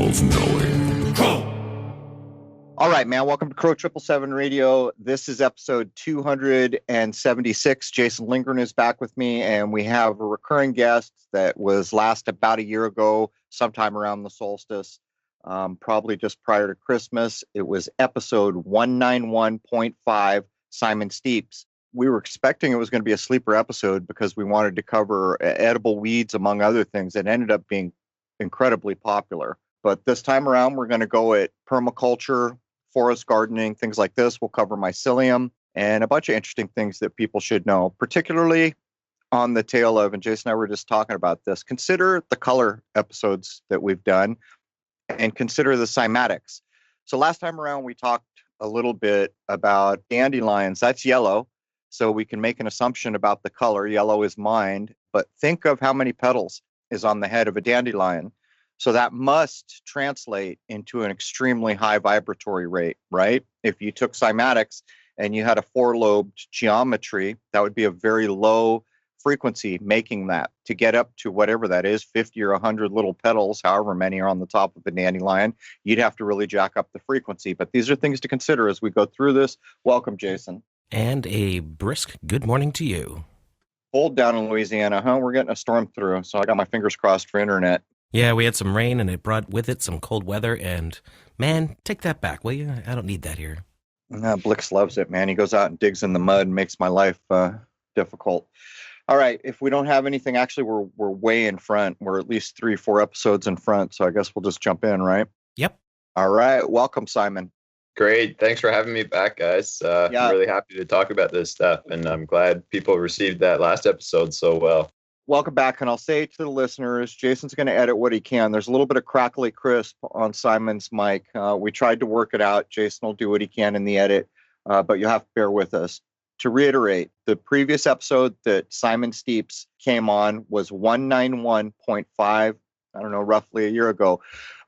of knowing. All right, man. Welcome to Crow 777 Radio. This is episode 276. Jason Lindgren is back with me, and we have a recurring guest that was last about a year ago, sometime around the solstice, probably just prior to Christmas. It was episode 191.5, Simon Steeps. We were expecting it was going to be a sleeper episode because we wanted to cover edible weeds, among other things. It ended up being incredibly popular. But this time around, we're going to go at permaculture, forest gardening, things like this. We'll cover mycelium and a bunch of interesting things that people should know, particularly on the tail of, and Jason and I were just talking about this, consider the color episodes that we've done and consider the cymatics. So last time around, we talked a little bit about dandelions. That's yellow. So we can make an assumption about the color. Yellow is mind, but think of how many petals is on the head of a dandelion. So that must translate into an extremely high vibratory rate, right? If you took cymatics and you had a four-lobed geometry, that would be a very low frequency making that. To get up to whatever that is, 50 or 100 little petals, however many are on the top of a dandelion, you'd have to really jack up the frequency. But these are things to consider as we go through this. Welcome, Jason. And a brisk good morning to you. Cold down in Louisiana, huh? We're getting a storm through, so I got my fingers crossed for internet. Yeah, we had some rain, and it brought with it some cold weather, and, man, take that back, will you? I don't need that here. Blix loves it, man. He goes out and digs in the mud and makes my life difficult. All right, if we don't have anything, actually, we're way in front. We're at least 3-4 episodes in front, so I guess we'll just jump in, right? Yep. All right, welcome, Simon. Great. Thanks for having me back, guys. I'm really happy to talk about this stuff, and I'm glad people received that last episode so well. Welcome back, and I'll say to the listeners, Jason's going to edit what he can. There's a little bit of crackly crisp on Simon's mic. We tried to work it out. Jason will do what he can in the edit, but you'll have to bear with us. To reiterate, the previous episode that Simon Steeps came on was 191.5, I don't know, roughly a year ago.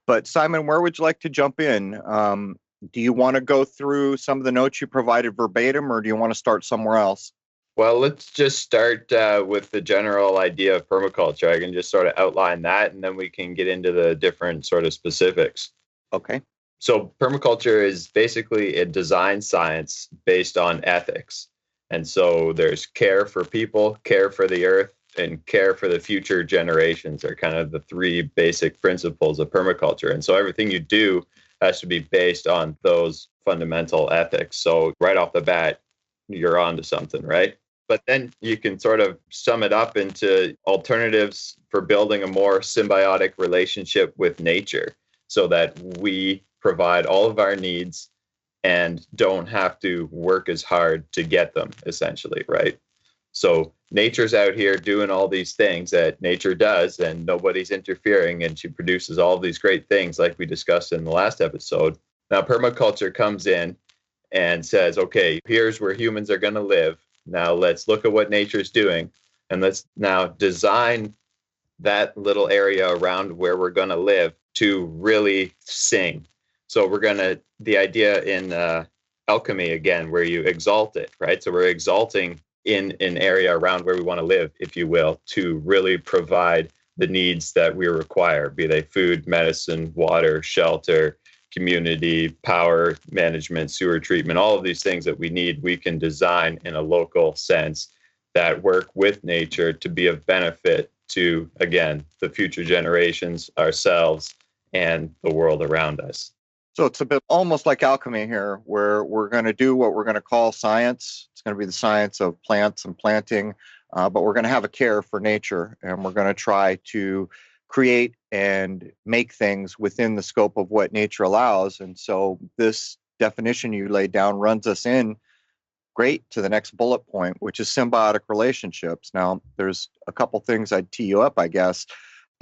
But Simon, where would you like to jump in? Do you want to go through some of the notes you provided verbatim, or do you want to start somewhere else? Well, let's just start with the general idea of permaculture. I can just sort of outline that, and then we can get into the different sort of specifics. Okay. So permaculture is basically a design science based on ethics. And so there's care for people, care for the earth, and care for the future generations are kind of the three basic principles of permaculture. And so everything you do has to be based on those fundamental ethics. So right off the bat, you're onto something, right? But then you can sort of sum it up into alternatives for building a more symbiotic relationship with nature so that we provide all of our needs and don't have to work as hard to get them, essentially, right? So nature's out here doing all these things that nature does, and nobody's interfering, and she produces all of these great things like we discussed in the last episode. Now, permaculture comes in and says, okay, here's where humans are going to live. Now let's look at what nature's doing, and let's now design that little area around where we're going to live to really sing. So the idea in alchemy, again, where you exalt it, right? So we're exalting in an area around where we want to live, if you will, to really provide the needs that we require, be they food, medicine, water, shelter, community, power management, sewer treatment, all of these things that we need, we can design in a local sense that work with nature to be of benefit to, again, the future generations, ourselves, and the world around us. So it's a bit almost like alchemy here, where we're going to do what we're going to call science. It's going to be the science of plants and planting, but we're going to have a care for nature, and we're going to try to create and make things within the scope of what nature allows. And so this definition you laid down runs us in great to the next bullet point, which is symbiotic relationships. Now, there's a couple things I'd tee you up, I guess.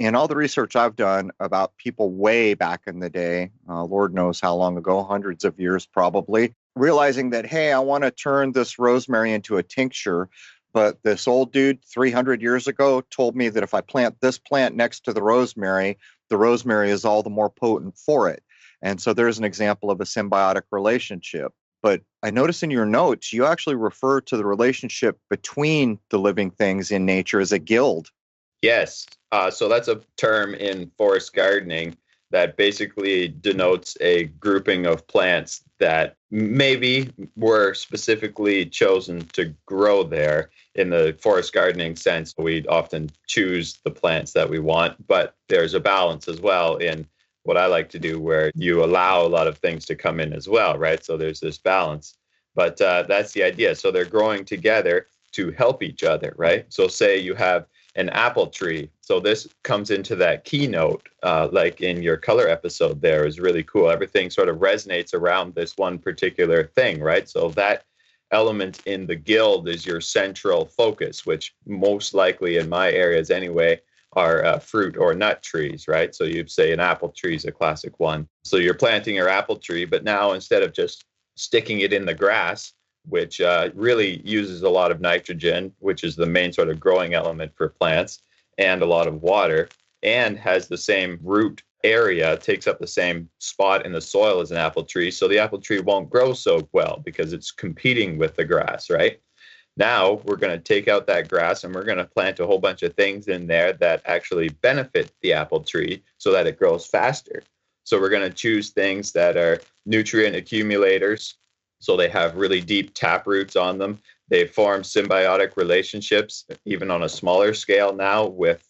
In all the research I've done about people way back in the day, Lord knows how long ago, hundreds of years probably, realizing that, hey, I want to turn this rosemary into a tincture. But this old dude 300 years ago told me that if I plant this plant next to the rosemary is all the more potent for it. And so there's an example of a symbiotic relationship. But I notice in your notes, you actually refer to the relationship between the living things in nature as a guild. Yes. So that's a term in forest gardening that basically denotes a grouping of plants that maybe were specifically chosen to grow there. In the forest gardening sense, we often choose the plants that we want, but there's a balance as well in what I like to do where you allow a lot of things to come in as well, right? So there's this balance. But that's the idea. So they're growing together to help each other, right? So say you have an apple tree. So this comes into that keynote, like in your color episode there is really cool. Everything sort of resonates around this one particular thing, right? So that element in the guild is your central focus, which most likely in my areas anyway are fruit or nut trees, right? So you'd say an apple tree is a classic one. So you're planting your apple tree, but now instead of just sticking it in the grass, which really uses a lot of nitrogen, which is the main sort of growing element for plants, and a lot of water, and has the same root area, takes up the same spot in the soil as an apple tree. So the apple tree won't grow so well because it's competing with the grass, right? Now we're going to take out that grass and we're going to plant a whole bunch of things in there that actually benefit the apple tree so that it grows faster. So we're going to choose things that are nutrient accumulators. So they have really deep tap roots on them. They form symbiotic relationships, even on a smaller scale now, with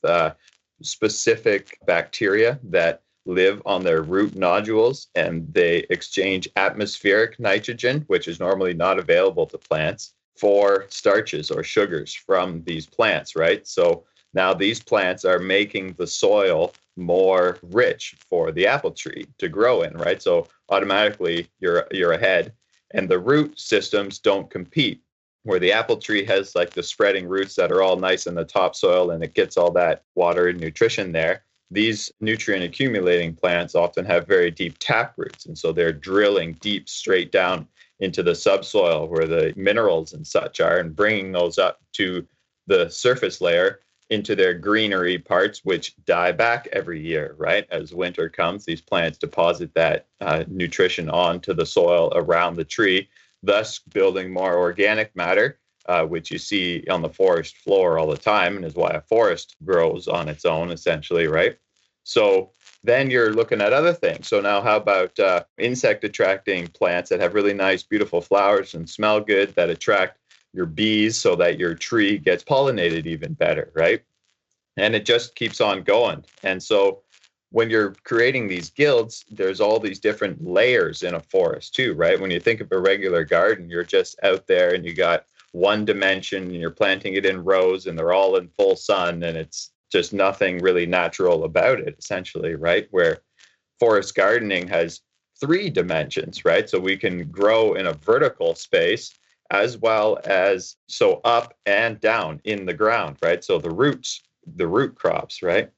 specific bacteria that live on their root nodules, and they exchange atmospheric nitrogen, which is normally not available to plants, for starches or sugars from these plants, right? So now these plants are making the soil more rich for the apple tree to grow in, right? So automatically you're ahead. And the root systems don't compete, where the apple tree has like the spreading roots that are all nice in the topsoil and it gets all that water and nutrition there. These nutrient accumulating plants often have very deep tap roots. And so they're drilling deep straight down into the subsoil where the minerals and such are and bringing those up to the surface layer into their greenery parts, which die back every year, right? As winter comes, these plants deposit that nutrition onto the soil around the tree, thus building more organic matter, which you see on the forest floor all the time, and is why a forest grows on its own, essentially, right? So then you're looking at other things. So now how about insect-attracting plants that have really nice, beautiful flowers and smell good that attract your bees so that your tree gets pollinated even better, right? And it just keeps on going. And so when you're creating these guilds, there's all these different layers in a forest too, right? When you think of a regular garden, you're just out there and you got one dimension and you're planting it in rows and they're all in full sun and it's just nothing really natural about it, essentially, right? Where forest gardening has 3 dimensions, right? So we can grow in a vertical space as well as so up and down in the ground, right? So the roots, the root crops, right?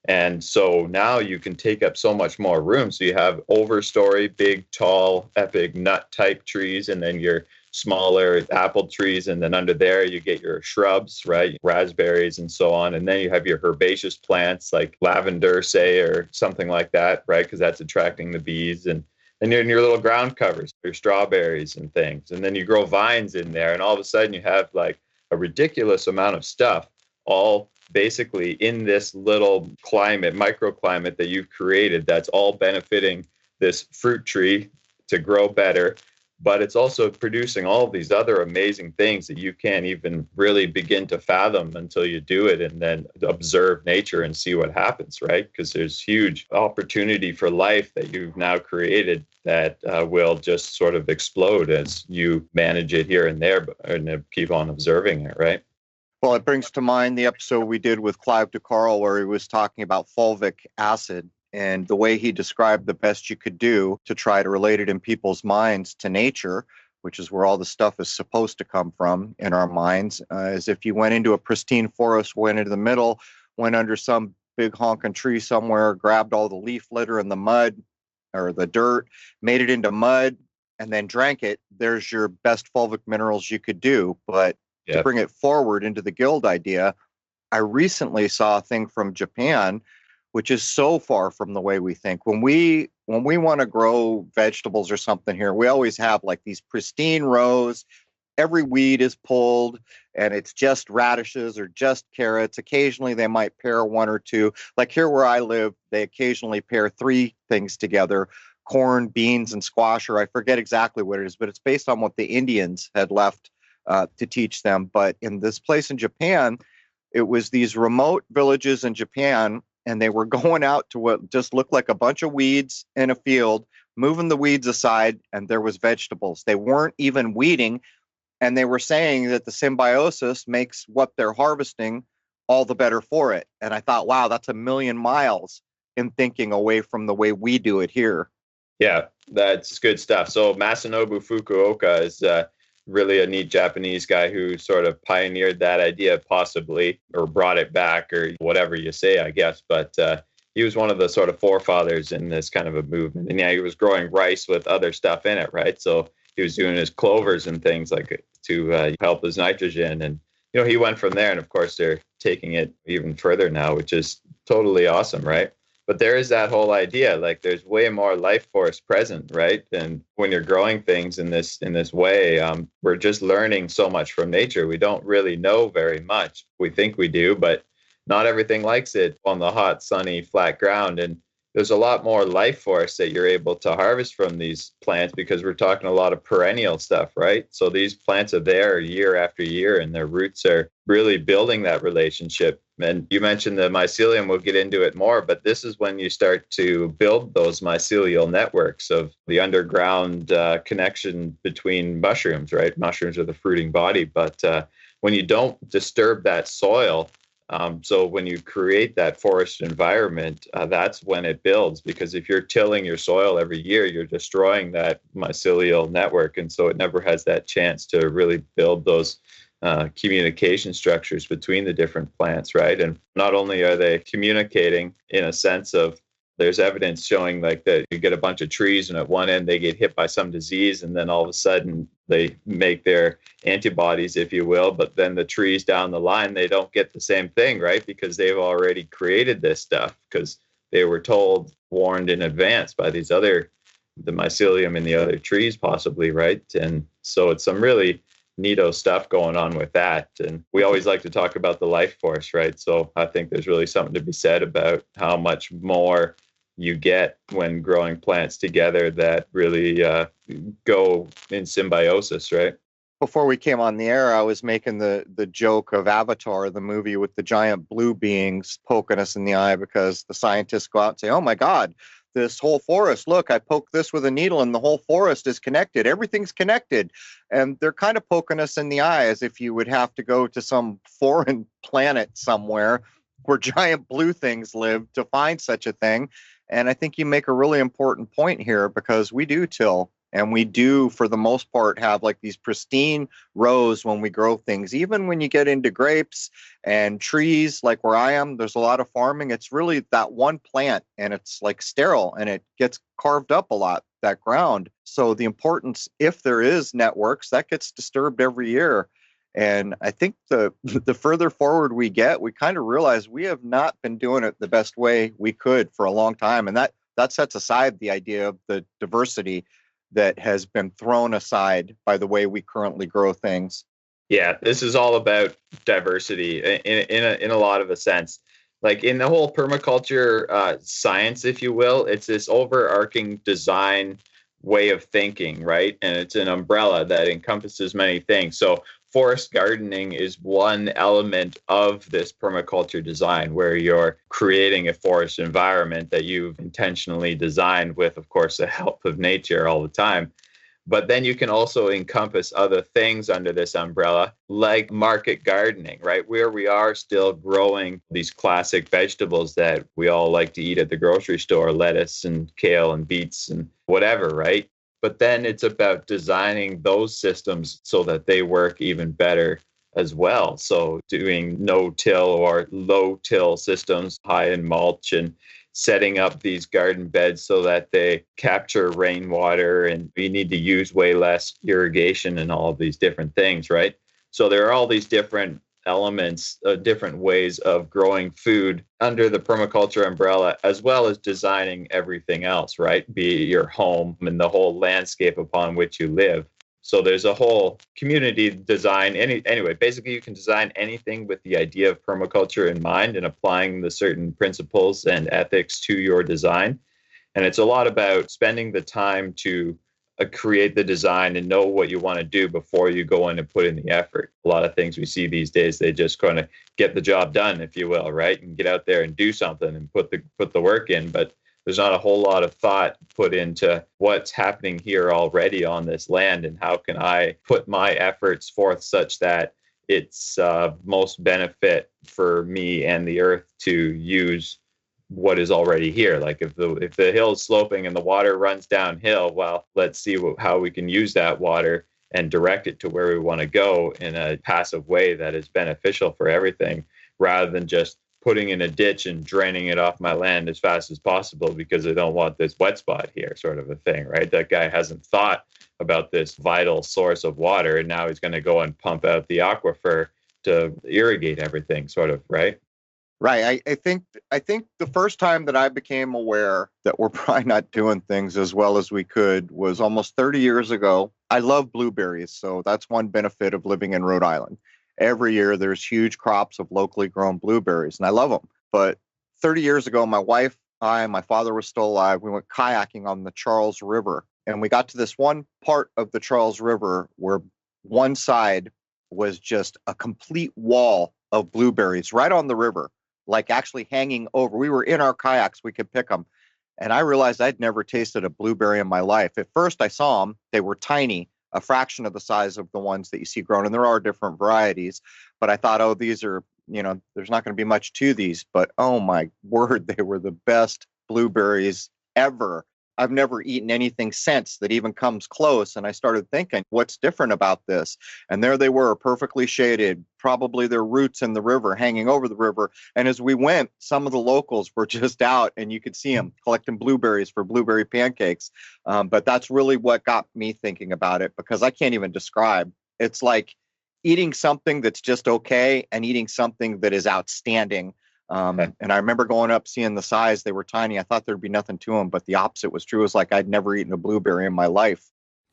And so now you can take up so much more room. So you have overstory, big, tall, epic nut type trees, and then your smaller apple trees. And then under there, you get your shrubs, right? Raspberries and so on. And then you have your herbaceous plants like lavender, say, or something like that, right? Because that's attracting the bees. And your little ground covers, your strawberries and things. And then you grow vines in there. And all of a sudden you have like a ridiculous amount of stuff all basically in this little climate, microclimate that you've created that's all benefiting this fruit tree to grow better. But it's also producing all of these other amazing things that you can't even really begin to fathom until you do it and then observe nature and see what happens, right? Because there's huge opportunity for life that you've now created that will just sort of explode as you manage it here and there and keep on observing it, right? Well, it brings to mind the episode we did with Clive DeCarl where he was talking about fulvic acid and the way he described the best you could do to try to relate it in people's minds to nature, which is where all the stuff is supposed to come from in our minds, is if you went into a pristine forest, went into the middle, went under some big honking tree somewhere, grabbed all the leaf litter and the mud or the dirt, made it into mud, and then drank it, there's your best fulvic minerals you could do. But to bring it forward into the guild idea, I recently saw a thing from Japan, which is so far from the way we think. When we want to grow vegetables or something here, we always have like these pristine rows, every weed is pulled and it's just radishes or just carrots. Occasionally they might pair one or two. Like here where I live, they occasionally pair three things together: corn, beans, and squash, or I forget exactly what it is, but it's based on what the Indians had left to teach them. But in this place in Japan, it was these remote villages in Japan, and they were going out to what just looked like a bunch of weeds in a field, moving the weeds aside, and there was vegetables. They weren't even weeding, and they were saying that the symbiosis makes what they're harvesting all the better for it. And I thought, wow, that's a million miles in thinking away from the way we do it here. Yeah, that's good stuff. So Masanobu Fukuoka is really a neat Japanese guy who sort of pioneered that idea, possibly, or brought it back, or whatever you say, I guess. But he was one of the sort of forefathers in this kind of a movement. And yeah, he was growing rice with other stuff in it, right? So he was doing his clovers and things like to help his nitrogen. And, he went from there. And of course, they're taking it even further now, which is totally awesome, right? But there is that whole idea, like there's way more life force present, right? And when you're growing things in this way, we're just learning so much from nature. We don't really know very much. We think we do, but not everything likes it on the hot, sunny, flat ground. And there's a lot more life force that you're able to harvest from these plants, because we're talking a lot of perennial stuff, right? So these plants are there year after year, and their roots are really building that relationship. And you mentioned the mycelium, we'll get into it more, but this is when you start to build those mycelial networks of the underground connection between mushrooms, right? Mushrooms are the fruiting body, but when you don't disturb that soil, so when you create that forest environment, that's when it builds, because if you're tilling your soil every year, you're destroying that mycelial network. And so it never has that chance to really build those communication structures between the different plants, right? And not only are they communicating in a sense of, there's evidence showing like that you get a bunch of trees and at one end they get hit by some disease, and then all of a sudden they make their antibodies, if you will, but then the trees down the line, they don't get the same thing, right? Because they've already created this stuff, because they were warned in advance by the mycelium in the other trees possibly, right? And so it's some really neato stuff going on with that. And we always like to talk about the life force, right? So I think there's really something to be said about how much more you get when growing plants together that really go in symbiosis, right? Before we came on the air, I was making the joke of Avatar, the movie with the giant blue beings poking us in the eye, because the scientists go out and say, oh my God, this whole forest, look, I poked this with a needle and the whole forest is connected. Everything's connected. And they're kind of poking us in the eye as if you would have to go to some foreign planet somewhere where giant blue things live to find such a thing. And I think you make a really important point here, because we do till, and we do, for the most part, have like these pristine rows when we grow things. Even when you get into grapes and trees, like where I am, there's a lot of farming. It's really that one plant, and it's like sterile, and it gets carved up a lot, that ground. So the importance, if there is networks, that gets disturbed every year. And I think the further forward we get, we kind of realize we have not been doing it the best way we could for a long time. And that sets aside the idea of the diversity that has been thrown aside by the way we currently grow things. Yeah, this is all about diversity in a lot of a sense. Like in the whole permaculture science, if you will, it's this overarching design way of thinking, right? And it's an umbrella that encompasses many things. So forest gardening is one element of this permaculture design, where you're creating a forest environment that you've intentionally designed with, of course, the help of nature all the time. But then you can also encompass other things under this umbrella, like market gardening, right? Where we are still growing these classic vegetables that we all like to eat at the grocery store, lettuce and kale and beets and whatever, right? But then it's about designing those systems so that they work even better as well. So doing no-till or low-till systems, high in mulch, and setting up these garden beds so that they capture rainwater, and we need to use way less irrigation and all of these different things, right? So there are all these different elements, different ways of growing food under the permaculture umbrella, as well as designing everything else, right? Be it your home and the whole landscape upon which you live. So there's a whole community design. Anyway, basically you can design anything with the idea of permaculture in mind and applying the certain principles and ethics to your design. And it's a lot about spending the time to create the design and know what you want to do before you go in and put in the effort. A lot of things we see these days, they just kind of get the job done, if you will, right? And get out there and do something and put the work in. But there's not a whole lot of thought put into what's happening here already on this land and how can I put my efforts forth such that it's most benefit for me and the earth to use what is already here. Like if the hill is sloping and the water runs downhill, well, let's see how we can use that water and direct it to where we want to go in a passive way that is beneficial for everything, rather than just putting in a ditch and draining it off my land as fast as possible because I don't want this wet spot here, sort of a thing, right? That guy hasn't thought about this vital source of water, and now he's going to go and pump out the aquifer to irrigate everything, sort of, right? Right. I think the first time that I became aware that we're probably not doing things as well as we could was almost 30 years ago. I love blueberries, so that's one benefit of living in Rhode Island. Every year there's huge crops of locally grown blueberries, and I love them. But 30 years ago, my wife, I, and my father was still alive. We went kayaking on the Charles River, and we got to this one part of the Charles River where one side was just a complete wall of blueberries right on the river, like actually hanging over. We were in our kayaks, we could pick them. And I realized I'd never tasted a blueberry in my life. At first I saw them, they were tiny, a fraction of the size of the ones that you see grown. And there are different varieties, but I thought, oh, these are, there's not going to be much to these, but oh my word, they were the best blueberries ever. I've never eaten anything since that even comes close. And I started thinking, what's different about this? And there they were, perfectly shaded, probably their roots in the river, hanging over the river. And as we went, some of the locals were just out and you could see them collecting blueberries for blueberry pancakes. But that's really what got me thinking about it, because I can't even describe. It's like eating something that's just okay and eating something that is outstanding. And I remember going up, seeing the size, they were tiny. I thought there'd be nothing to them, but the opposite was true. It was like I'd never eaten a blueberry in my life.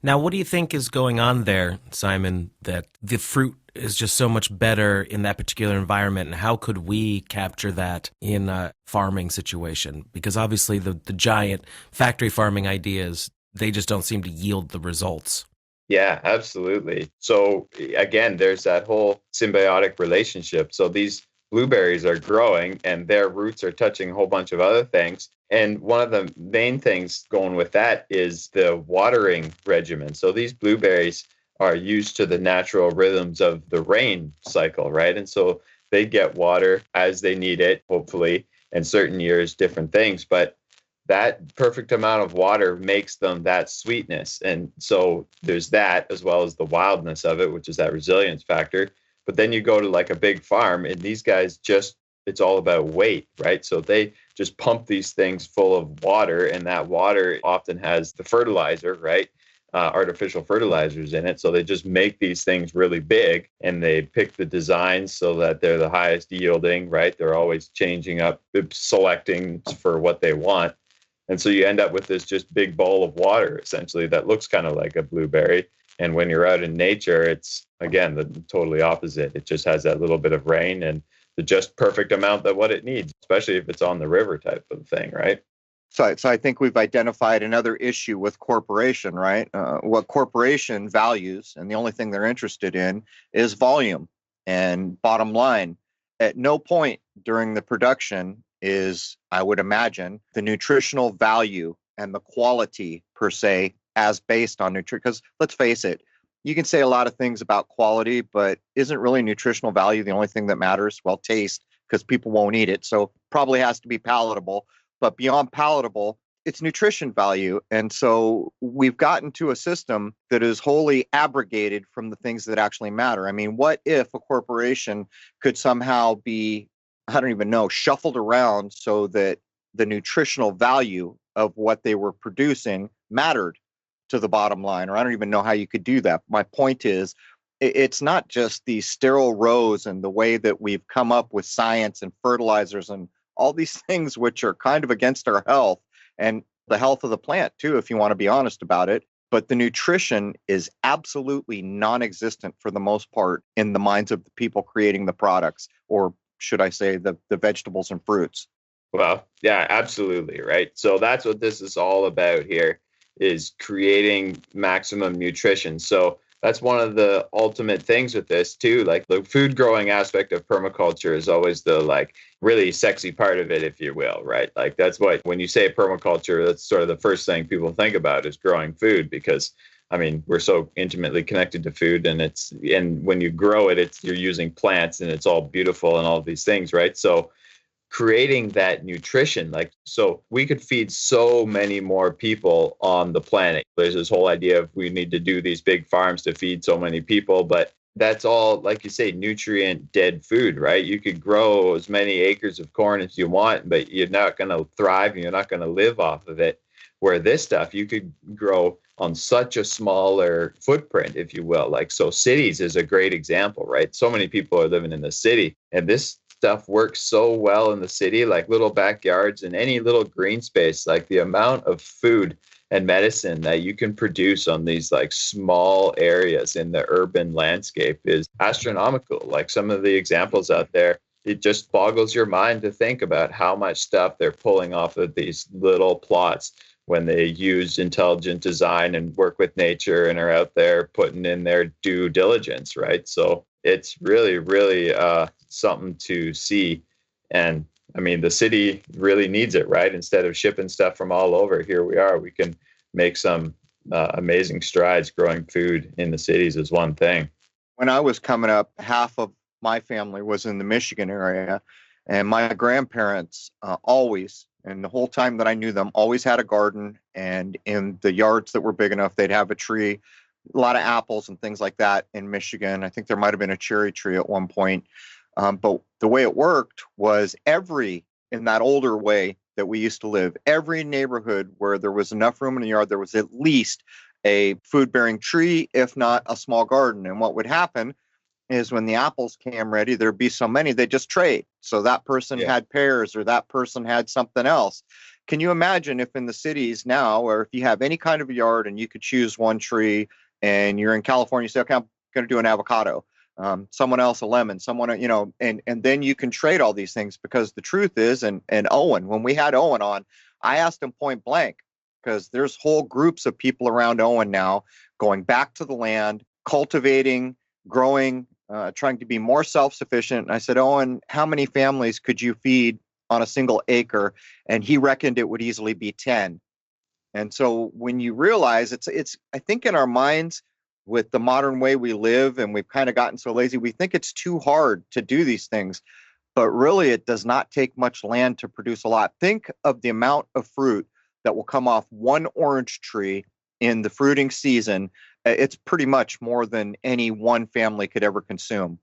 Now, what do you think is going on there, Simon, that the fruit is just so much better in that particular environment? And how could we capture that in a farming situation? Because obviously the giant factory farming ideas, they just don't seem to yield the results. Yeah, absolutely. So again, there's that whole symbiotic relationship. So these blueberries are growing and their roots are touching a whole bunch of other things. And one of the main things going with that is the watering regimen. So these blueberries are used to the natural rhythms of the rain cycle, right? And so they get water as they need it, hopefully, and certain years, different things. But that perfect amount of water makes them that sweetness. And so there's that, as well as the wildness of it, which is that resilience factor. But then you go to like a big farm and these guys it's all about weight, right? So they just pump these things full of water, and that water often has the fertilizer, right? Artificial fertilizers in it. So they just make these things really big, and they pick the designs so that they're the highest yielding, right? They're always changing up, selecting for what they want. And so you end up with this just big bowl of water, essentially, that looks kind of like a blueberry. And when you're out in nature, it's, again, the totally opposite. It just has that little bit of rain and the just perfect amount of what it needs, especially if it's on the river type of thing, right? So I think we've identified another issue with corporation, right? What corporation values, and the only thing they're interested in, is volume and bottom line. At no point during the production is, I would imagine, the nutritional value and the quality per se as based on nutrition. Because let's face it, you can say a lot of things about quality, but isn't really nutritional value the only thing that matters? Well, taste, because people won't eat it. So probably has to be palatable. But beyond palatable, it's nutrition value. And so we've gotten to a system that is wholly abrogated from the things that actually matter. I mean, what if a corporation could somehow be, I don't even know, shuffled around so that the nutritional value of what they were producing mattered to the bottom line? Or I don't even know how you could do that. My point is, it's not just these sterile rows and the way that we've come up with science and fertilizers and all these things which are kind of against our health and the health of the plant too, if you want to be honest about it. but the nutrition is absolutely non-existent for the most part in the minds of the people creating the products, or should I say the vegetables and fruits. Well, yeah, absolutely. Right. So that's what this is all about here, is creating maximum nutrition. So that's one of the ultimate things with this too. Like the food growing aspect of permaculture is always the like really sexy part of it, if you will, right? Like that's what, when you say permaculture, that's sort of the first thing people think about is growing food, because I mean, we're so intimately connected to food, and when you grow it, you're using plants and it's all beautiful and all these things, right? So creating that nutrition, like, so we could feed so many more people on the planet. There's this whole idea of we need to do these big farms to feed so many people, but that's all, like you say, nutrient dead food, right? You could grow as many acres of corn as you want, but you're not going to thrive and you're not going to live off of it. Where this stuff you could grow on such a smaller footprint, if you will. Like, so cities is a great example, right? So many people are living in the city, and this stuff works so well in the city, like little backyards and any little green space. Like the amount of food and medicine that you can produce on these like small areas in the urban landscape is astronomical. Like some of the examples out there, it just boggles your mind to think about how much stuff they're pulling off of these little plots when they use intelligent design and work with nature and are out there putting in their due diligence, right? So it's really, really something to see. And I mean, the city really needs it, right? Instead of shipping stuff from all over, here we are. We can make some amazing strides growing food in the cities is one thing. When I was coming up, half of my family was in the Michigan area, and my grandparents always, and the whole time that I knew them, always had a garden, and in the yards that were big enough, they'd have a tree, a lot of apples and things like that in Michigan. I think there might have been a cherry tree at one point. But the way it worked was in that older way that we used to live, every neighborhood where there was enough room in the yard, there was at least a food-bearing tree, if not a small garden. And what would happen is when the apples came ready, there'd be so many, they just trade. So that person had pears or that person had something else. Can you imagine if in the cities now, or if you have any kind of a yard and you could choose one tree and you're in California, you say, okay, I'm going to do an avocado, someone else a lemon, someone, and then you can trade all these things, because the truth is, and Owen, when we had Owen on, I asked him point blank, because there's whole groups of people around Owen now going back to the land, cultivating, growing, trying to be more self-sufficient. And I said, Owen, how many families could you feed on a single acre? And he reckoned it would easily be 10. And so when you realize it's, I think in our minds with the modern way we live, and we've kind of gotten so lazy, we think it's too hard to do these things, but really it does not take much land to produce a lot. Think of the amount of fruit that will come off one orange tree in the fruiting season. It's pretty much more than any one family could ever consume.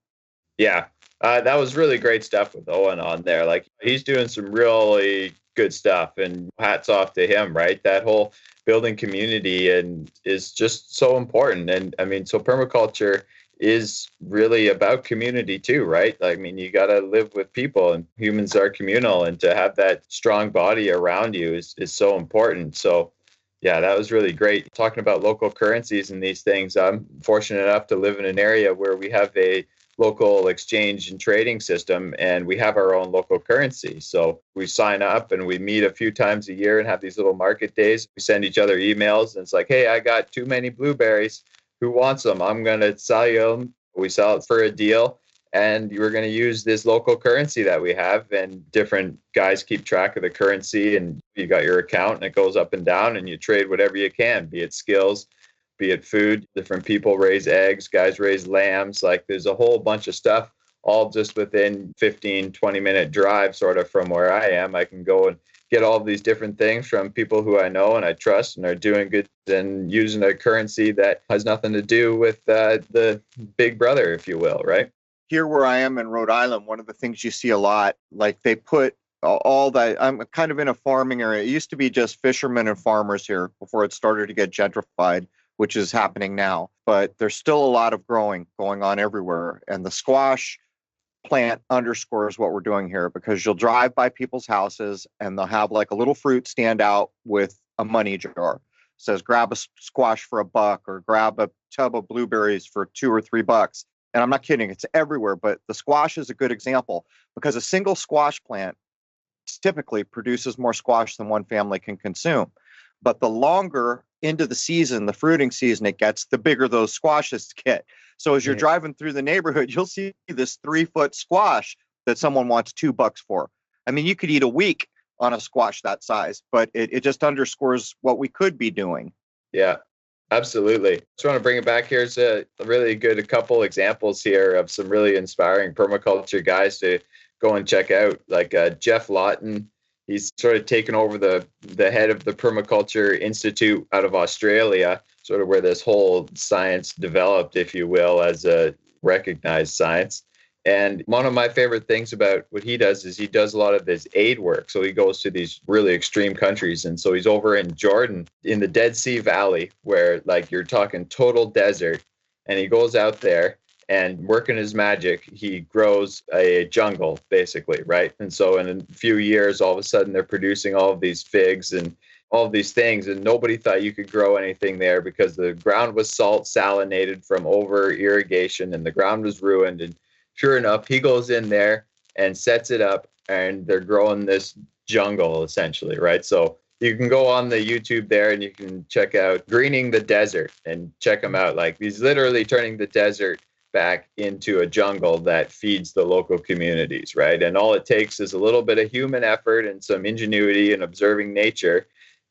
Yeah, that was really great stuff with Owen on there. Like, he's doing some really good stuff, and hats off to him, right? That whole building community and is just so important. And I mean, so permaculture is really about community too, right? I mean, you got to live with people, and humans are communal, and to have that strong body around you is so important. So yeah, that was really great. Talking about local currencies and these things, I'm fortunate enough to live in an area where we have a local exchange and trading system, and we have our own local currency. So we sign up and we meet a few times a year and have these little market days. We send each other emails, and it's like, hey, I got too many blueberries. Who wants them? I'm going to sell you them. We sell it for a deal, and we're going to use this local currency that we have, and different guys keep track of the currency, and you got your account and it goes up and down, and you trade whatever you can, be it skills, be it food. Different people raise eggs, guys raise lambs. Like, there's a whole bunch of stuff, all just within 15, 20-minute drive sort of from where I am. I can go and get all of these different things from people who I know and I trust and are doing good, and using a currency that has nothing to do with the big brother, if you will, right? Here where I am in Rhode Island, one of the things you see a lot, like they put all that, I'm kind of in a farming area. It used to be just fishermen and farmers here before it started to get gentrified, which is happening now. But there's still a lot of growing going on everywhere. And the squash plant underscores what we're doing here, because you'll drive by people's houses and they'll have like a little fruit stand out with a money jar. says grab a squash for $1 or grab a tub of blueberries for $2 or $3. And I'm not kidding, it's everywhere, but the squash is a good example because a single squash plant typically produces more squash than one family can consume. But the longer into the season, the fruiting season it gets, the bigger those squashes get. So as you're driving through the neighborhood, you'll see this 3-foot squash that someone wants $2 for. I mean, you could eat a week on a squash that size, but it just underscores what we could be doing. Yeah, absolutely. Just want to bring it back. Here's a really good a couple examples here of some really inspiring permaculture guys to go and check out, like Jeff Lawton. He's sort of taken over the head of the Permaculture Institute out of Australia, sort of where this whole science developed, if you will, as a recognized science. And one of my favorite things about what he does is he does a lot of his aid work. So he goes to these really extreme countries. And so he's over in Jordan in the Dead Sea Valley, where like you're talking total desert. And he goes out there and working his magic, he grows a jungle, basically, right? And so in a few years, all of a sudden, they're producing all of these figs and all of these things. And nobody thought you could grow anything there because the ground was salt salinated from over irrigation and the ground was ruined. And sure enough, he goes in there and sets it up and they're growing this jungle, essentially, right? So you can go on the YouTube there and you can check out Greening the Desert and check him out. Like he's literally turning the desert back into a jungle that feeds the local communities, right? And all it takes is a little bit of human effort and some ingenuity and observing nature,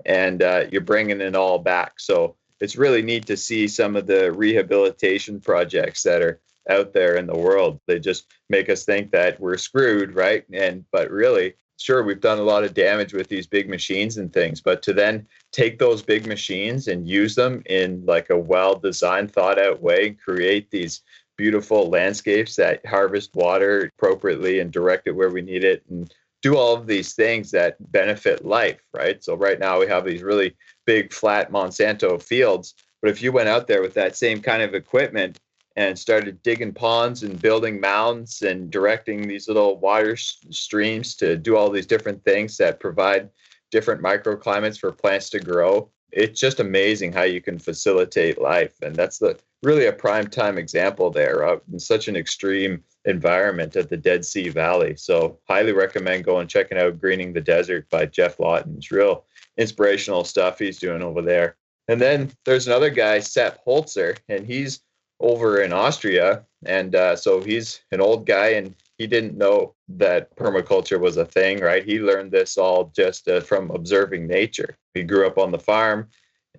and you're bringing it all back. So it's really neat to see some of the rehabilitation projects that are out there in the world. They just make us think that we're screwed, right? But really, sure, we've done a lot of damage with these big machines and things, but to then take those big machines and use them in like a well-designed, thought-out way and create these beautiful landscapes that harvest water appropriately and direct it where we need it and do all of these things that benefit life, right? So right now we have these really big flat Monsanto fields, but if you went out there with that same kind of equipment and started digging ponds and building mounds and directing these little water streams to do all these different things that provide different microclimates for plants to grow, it's just amazing how you can facilitate life. And that's really a prime time example there of in such an extreme environment at the Dead Sea Valley. So highly recommend going and checking out Greening the Desert by Jeff Lawton. It's real inspirational stuff he's doing over there. And then there's another guy, Sepp Holzer, and he's over in Austria. And so he's an old guy and he didn't know that permaculture was a thing, right? He learned this all just from observing nature. He grew up on the farm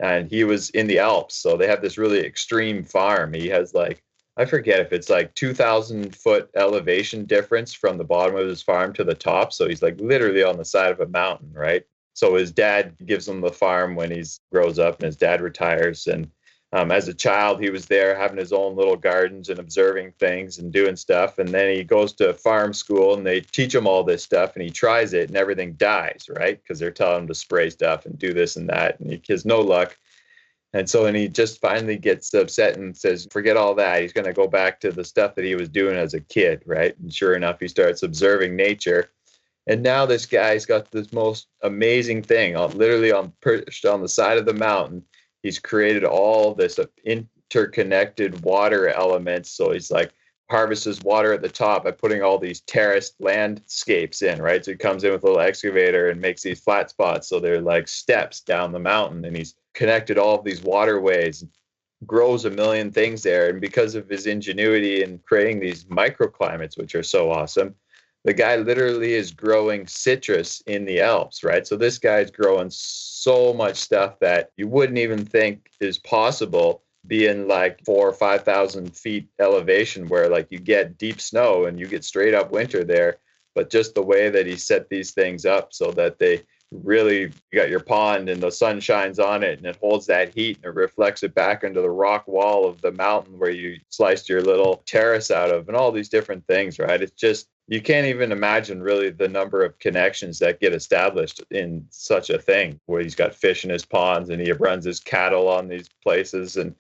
and he was in the Alps. So they have this really extreme farm. He has like, I forget if it's like 2,000-foot elevation difference from the bottom of his farm to the top. So he's like literally on the side of a mountain, right? So his dad gives him the farm when he grows up and his dad retires. And as a child, he was there having his own little gardens and observing things and doing stuff. And then he goes to farm school and they teach him all this stuff and he tries it and everything dies, right? Because they're telling him to spray stuff and do this and that. And he has no luck. And so he just finally gets upset and says, forget all that. He's going to go back to the stuff that he was doing as a kid, right? And sure enough, he starts observing nature. And now this guy's got this most amazing thing, literally perched on the side of the mountain. He's created all this interconnected water elements. So he's like harvests his water at the top by putting all these terraced landscapes in, right? So he comes in with a little excavator and makes these flat spots. So they're like steps down the mountain. And he's connected all of these waterways, grows a million things there. And because of his ingenuity in creating these microclimates, which are so awesome, the guy literally is growing citrus in the Alps, right? So this guy's growing so much stuff that you wouldn't even think is possible being like 4,000 or 5,000 feet elevation where like you get deep snow and you get straight up winter there. But just the way that he set these things up so that they really, you got your pond and the sun shines on it and it holds that heat and it reflects it back into the rock wall of the mountain where you sliced your little terrace out of and all these different things, right? It's just, you can't even imagine really the number of connections that get established in such a thing where he's got fish in his ponds and he runs his cattle on these places and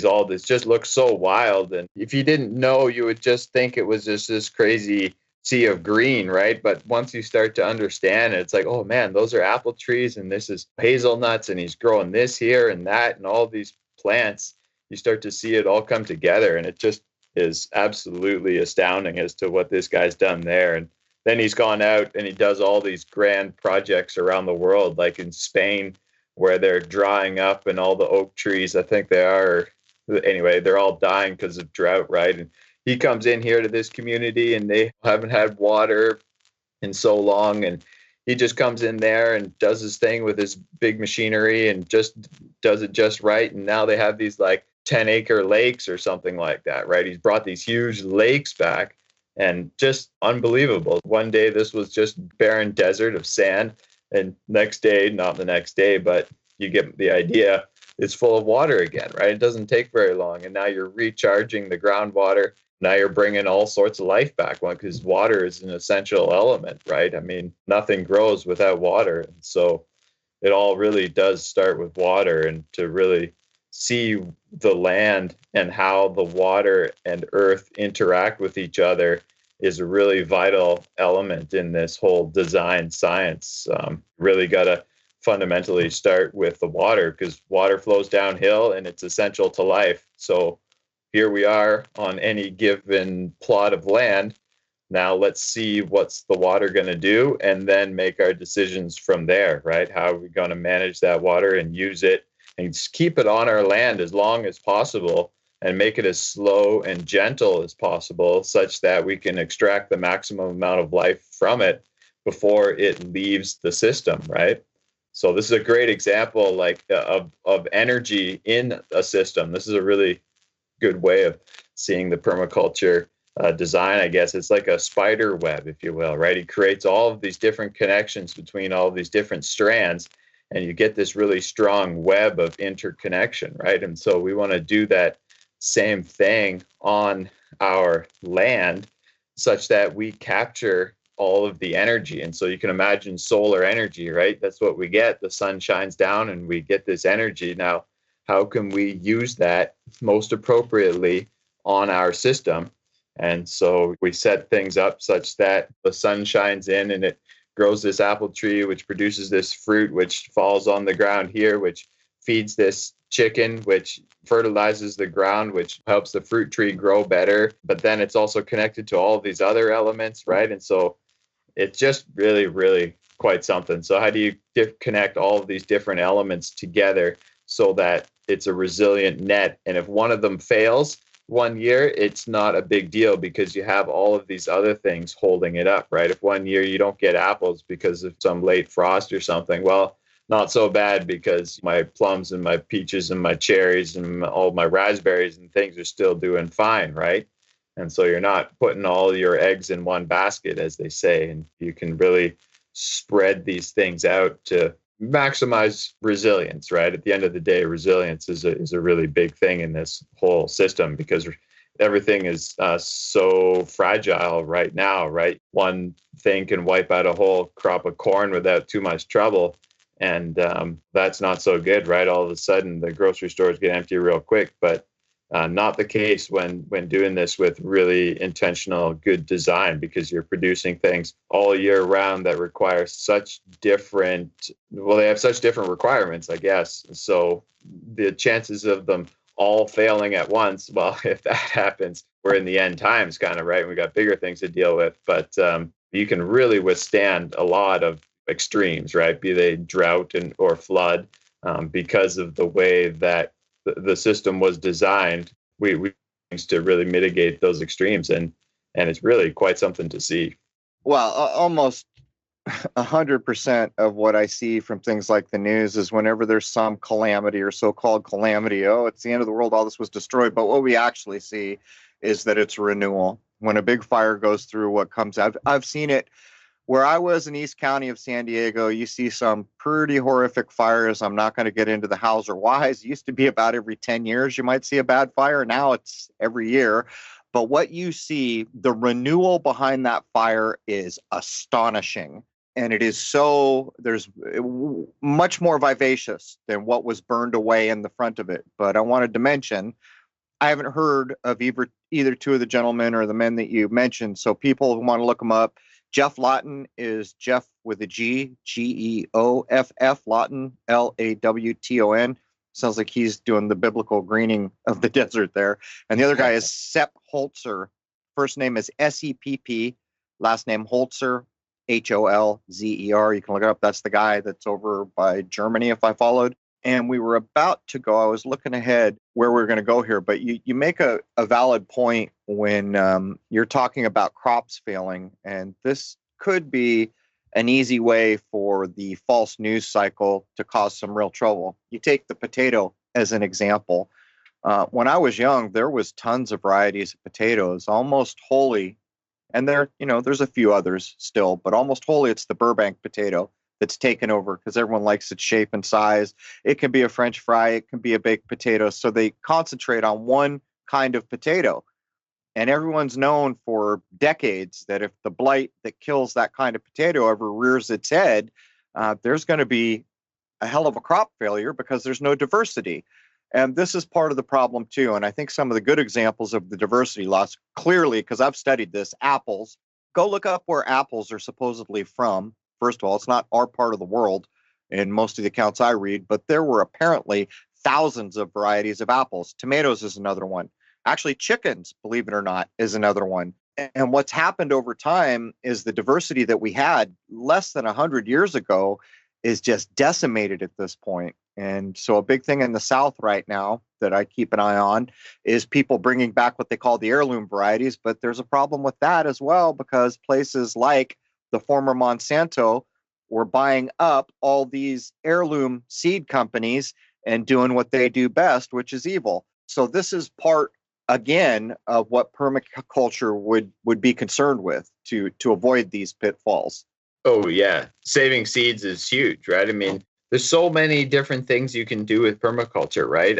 all this just looks so wild. And if you didn't know, you would just think it was just this crazy sea of green, right? But once you start to understand it, it's like, oh man, those are apple trees and this is hazelnuts and he's growing this here and that and all these plants. You start to see it all come together, and it just is absolutely astounding as to what this guy's done there. And then he's gone out and he does all these grand projects around the world, like in Spain, where they're drying up and all the oak trees, I think they are, anyway, they're all dying because of drought, right? And he comes in here to this community and they haven't had water in so long. And he just comes in there and does his thing with his big machinery and just does it just right. And now they have these like 10-acre lakes or something like that, right? He's brought these huge lakes back and just unbelievable. One day this was just barren desert of sand. And next day, not the next day, but you get the idea, it's full of water again, right? It doesn't take very long. And now you're recharging the groundwater. Now you're bringing all sorts of life back, because water is an essential element, right? I mean, nothing grows without water. And so it all really does start with water, and to really see the land and how the water and earth interact with each other is a really vital element in this whole design science. Really got to fundamentally start with the water, because water flows downhill and it's essential to life. So here we are on any given plot of land. Now let's see what's the water going to do, and then make our decisions from there, right? How are we going to manage that water and use it and just keep it on our land as long as possible, and make it as slow and gentle as possible, such that we can extract the maximum amount of life from it before it leaves the system, right? So this is a great example, like of energy in a system. This is a really good way of seeing the permaculture design, I guess. It's like a spider web, if you will, right? He creates all of these different connections between all of these different strands, and you get this really strong web of interconnection, right? And so we want to do that same thing on our land, such that we capture all of the energy. And so you can imagine solar energy, right? That's what we get. The sun shines down and we get this energy. Now, how can we use that most appropriately on our system? And so we set things up such that the sun shines in and it grows this apple tree, which produces this fruit, which falls on the ground here, which feeds this chicken, which fertilizes the ground, which helps the fruit tree grow better. But then it's also connected to all of these other elements, right? And so it's just really, really quite something. So how do you connect all of these different elements together so that it's a resilient net? And if one of them fails one year, it's not a big deal, because you have all of these other things holding it up, right? If one year you don't get apples because of some late frost or something, well, not so bad, because my plums and my peaches and my cherries and all my raspberries and things are still doing fine, right? And so you're not putting all your eggs in one basket, as they say, and you can really spread these things out to maximize resilience, right? At the end of the day, resilience is a really big thing in this whole system, because everything is so fragile right now, right? One thing can wipe out a whole crop of corn without too much trouble. And that's not so good, right? All of a sudden, the grocery stores get empty real quick, but not the case when doing this with really intentional, good design, because you're producing things all year round that require such different, well, they have such different requirements, I guess. So the chances of them all failing at once, well, if that happens, we're in the end times, kind of, right? We got bigger things to deal with, but you can really withstand a lot of extremes, right? Be they drought or flood, because of the way that the system was designed. We to really mitigate those extremes, and it's really quite something to see. Well, almost 100% of what I see from things like the news is whenever there's some calamity or so-called calamity, oh, it's the end of the world, all this was destroyed. But what we actually see is that it's renewal. When a big fire goes through, what comes out, I've seen it where I was in East County of San Diego. You see some pretty horrific fires. I'm not going to get into the hows or whys. It used to be about every 10 years you might see a bad fire. Now it's every year. But what you see, the renewal behind that fire is astonishing. And it is there's much more vivacious than what was burned away in the front of it. But I wanted to mention, I haven't heard of either two of the gentlemen or the men that you mentioned. So people who want to look them up, Jeff Lawton is Jeff with a G, Geoff, Lawton, Lawton. Sounds like he's doing the biblical greening of the desert there. And the other guy is Sepp Holzer. First name is Sepp, last name Holzer, Holzer. You can look it up. That's the guy that's over by Germany, if I followed. And we were about to go. I was looking ahead where we were going to go here, but you make a valid point when you're talking about crops failing. And this could be an easy way for the false news cycle to cause some real trouble. You take the potato as an example. When I was young, there was tons of varieties of potatoes, almost wholly. And there's a few others still, but almost wholly it's the Burbank potato that's taken over because everyone likes its shape and size. It can be a French fry. It can be a baked potato. So they concentrate on one kind of potato. And everyone's known for decades that if the blight that kills that kind of potato ever rears its head, there's going to be a hell of a crop failure because there's no diversity. And this is part of the problem too. And I think some of the good examples of the diversity loss, clearly, because I've studied this, apples. Go look up where apples are supposedly from. First of all, it's not our part of the world in most of the accounts I read, but there were apparently thousands of varieties of apples. Tomatoes is another one. Actually, chickens, believe it or not, is another one. And what's happened over time is the diversity that we had less than 100 years ago is just decimated at this point. And so a big thing in the South right now that I keep an eye on is people bringing back what they call the heirloom varieties. But there's a problem with that as well, because places like the former Monsanto were buying up all these heirloom seed companies and doing what they do best, which is evil. So this is part, again, of what permaculture would be concerned with to avoid these pitfalls. Oh, yeah. Saving seeds is huge, right? I mean, there's so many different things you can do with permaculture, right?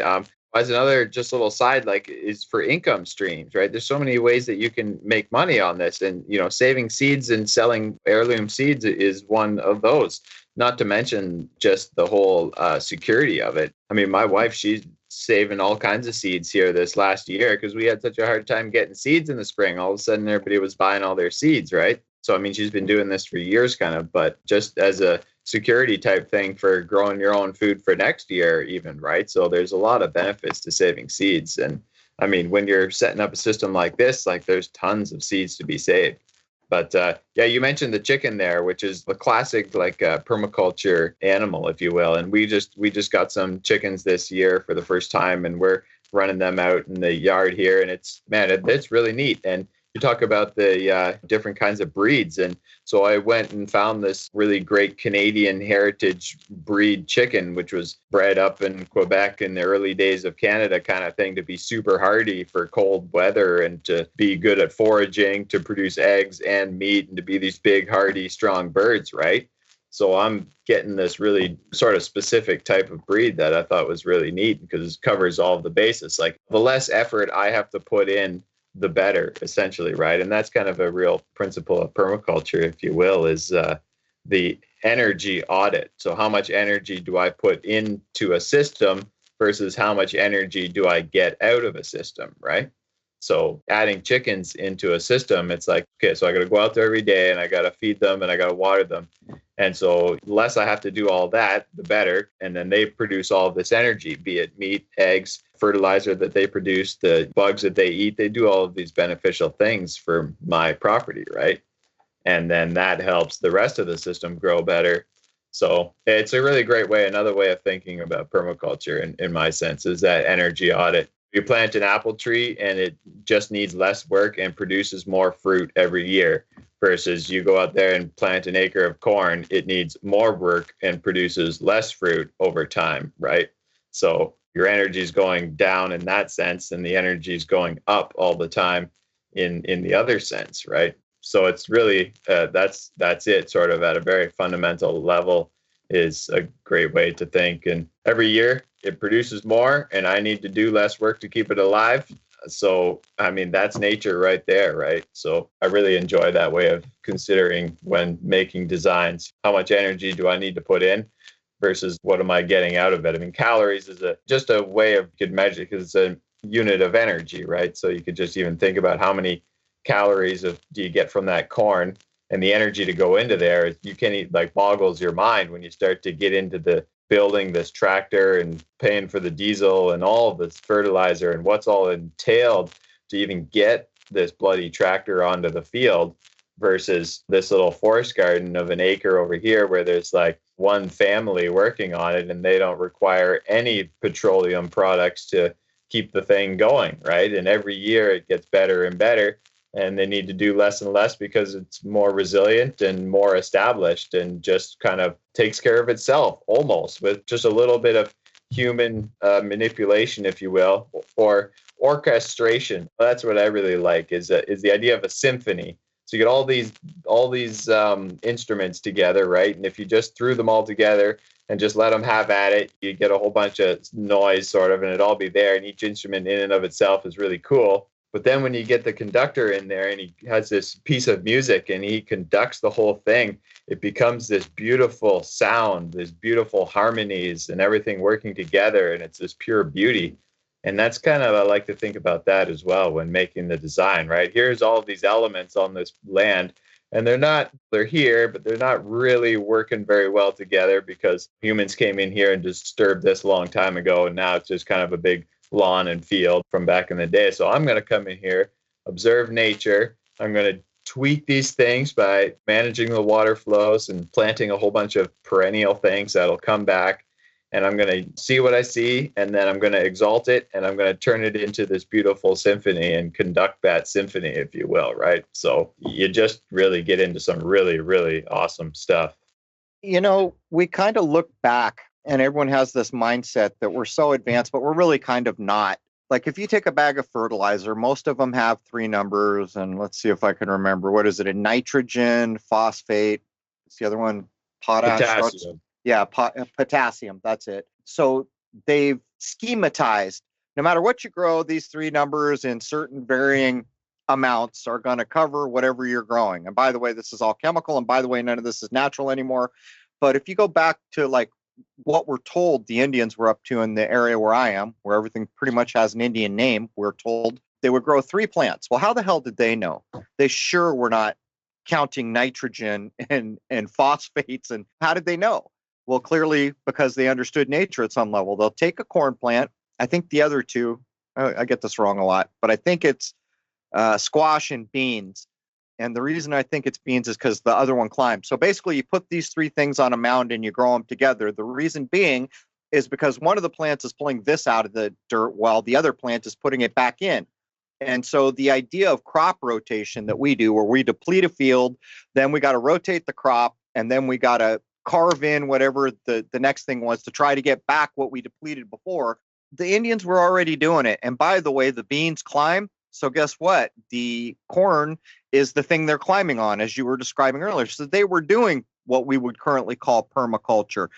As another just little side, like, is for income streams, right? There's so many ways that you can make money on this. And, saving seeds and selling heirloom seeds is one of those, not to mention just the whole security of it. I mean, my wife, she's saving all kinds of seeds here this last year because we had such a hard time getting seeds in the spring. All of a sudden, everybody was buying all their seeds, right? So, I mean, she's been doing this for years kind of, but just as a security type thing for growing your own food for next year even, right? So there's a lot of benefits to saving seeds. And I mean, when you're setting up a system like this, like, there's tons of seeds to be saved. But yeah, you mentioned the chicken there, which is the classic like permaculture animal, if you will. And we just got some chickens this year for the first time, and we're running them out in the yard here. And it's really neat. And you talk about the different kinds of breeds. And so I went and found this really great Canadian heritage breed chicken, which was bred up in Quebec in the early days of Canada kind of thing, to be super hardy for cold weather and to be good at foraging, to produce eggs and meat, and to be these big, hardy, strong birds, right? So I'm getting this really sort of specific type of breed that I thought was really neat because it covers all of the bases. Like, the less effort I have to put in, the better, essentially, right? And that's kind of a real principle of permaculture, if you will, is the energy audit. So how much energy do I put into a system versus how much energy do I get out of a system, right? So adding chickens into a system, it's like, okay, so I got to go out there every day and I got to feed them and I got to water them. And so the less I have to do all that, the better. And then they produce all of this energy, be it meat, eggs, fertilizer that they produce, the bugs that they eat. They do all of these beneficial things for my property, right? And then that helps the rest of the system grow better. So it's a really great way. Another way of thinking about permaculture, in my sense, is that energy audit. You plant an apple tree and it just needs less work and produces more fruit every year, versus you go out there and plant an acre of corn. It needs more work and produces less fruit over time, right? So your energy is going down in that sense, and the energy is going up all the time in the other sense, right? So it's really, that's it, sort of at a very fundamental level, is a great way to think. And every year it produces more and I need to do less work to keep it alive. So, I mean, that's nature right there, right? So I really enjoy that way of considering when making designs. How much energy do I need to put in versus what am I getting out of it? I mean, calories is just a way of good measure, because it's a unit of energy, right? So you could just even think about how many calories do you get from that corn, and the energy to go into there. You can't eat, like, boggles your mind when you start to get into the building this tractor and paying for the diesel and all of this fertilizer and what's all entailed to even get this bloody tractor onto the field, versus this little forest garden of an acre over here where there's like one family working on it and they don't require any petroleum products to keep the thing going, right? And every year it gets better and better, and they need to do less and less because it's more resilient and more established and just kind of takes care of itself, almost with just a little bit of human manipulation, if you will, or orchestration. That's what I really like, is the idea of a symphony. So you get all these instruments together, right? And if you just threw them all together and just let them have at it, you get a whole bunch of noise, sort of, and it'd all be there. And each instrument in and of itself is really cool. But then when you get the conductor in there and he has this piece of music and he conducts the whole thing, it becomes this beautiful sound, this beautiful harmonies and everything working together. And it's this pure beauty. And that's kind of, I like to think about that as well when making the design, right? Here's all of these elements on this land, and they're here, but they're not really working very well together because humans came in here and disturbed this a long time ago. And now it's just kind of a big lawn and field from back in the day. So I'm going to come in here, observe nature. I'm going to tweak these things by managing the water flows and planting a whole bunch of perennial things that'll come back. And I'm going to see what I see, and then I'm going to exalt it, and I'm going to turn it into this beautiful symphony and conduct that symphony, if you will, right? So you just really get into some really, really awesome stuff. You know, we kind of look back, and everyone has this mindset that we're so advanced, but we're really kind of not. Like, if you take a bag of fertilizer, most of them have 3 numbers, and let's see if I can remember. What is it? A nitrogen, phosphate. What's the other one? Potash. Potassium. Yeah, potassium, that's it. So they've schematized, no matter what you grow, these 3 numbers in certain varying amounts are going to cover whatever you're growing. And by the way, this is all chemical. And by the way, none of this is natural anymore. But if you go back to like what we're told the Indians were up to in the area where I am, where everything pretty much has an Indian name, we're told they would grow 3 plants. Well, how the hell did they know? They sure were not counting nitrogen and phosphates. And how did they know? Well, clearly, because they understood nature at some level. They'll take a corn plant. I think the other 2, I get this wrong a lot, but I think it's squash and beans. And the reason I think it's beans is because the other one climbs. So basically, you put these 3 things on a mound and you grow them together. The reason being is because one of the plants is pulling this out of the dirt while the other plant is putting it back in. And so the idea of crop rotation that we do, where we deplete a field, then we got to rotate the crop, and then we got to carve in whatever the next thing was to try to get back what we depleted before. The Indians were already doing it. And by the way, the beans climb. So guess what? The corn is the thing they're climbing on, as you were describing earlier. So they were doing what we would currently call permaculture.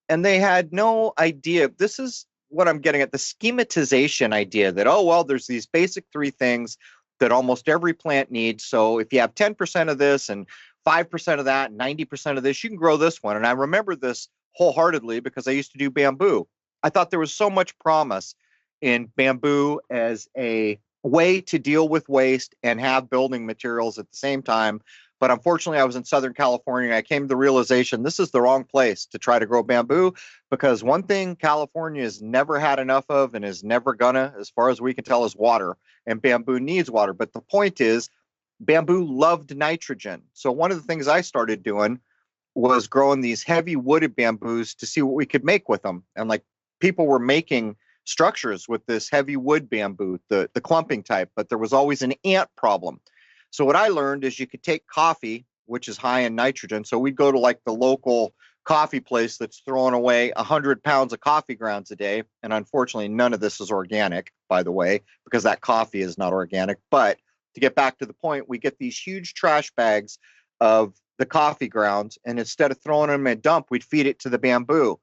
And they had no idea. This is what I'm getting at, the schematization idea that, oh, well, there's these basic 3 things that almost every plant needs. So if you have 10% of this and 5% of that, 90% of this, you can grow this one. And I remember this wholeheartedly because I used to do bamboo. I thought there was so much promise in bamboo as a way to deal with waste and have building materials at the same time. But unfortunately, I was in Southern California, and I came to the realization this is the wrong place to try to grow bamboo, because one thing California has never had enough of and is never gonna, as far as we can tell, is water. And bamboo needs water. But the point is, bamboo loved nitrogen. So one of the things I started doing was growing these heavy wooded bamboos to see what we could make with them. And like people were making structures with this heavy wood bamboo, the clumping type, but there was always an ant problem. So what I learned is you could take coffee, which is high in nitrogen. So we'd go to like the local coffee place that's throwing away 100 pounds of coffee grounds a day. And unfortunately, none of this is organic, by the way, because that coffee is not organic. But to get back to the point, we get these huge trash bags of the coffee grounds, and instead of throwing them in a dump, we'd feed it to the bamboo.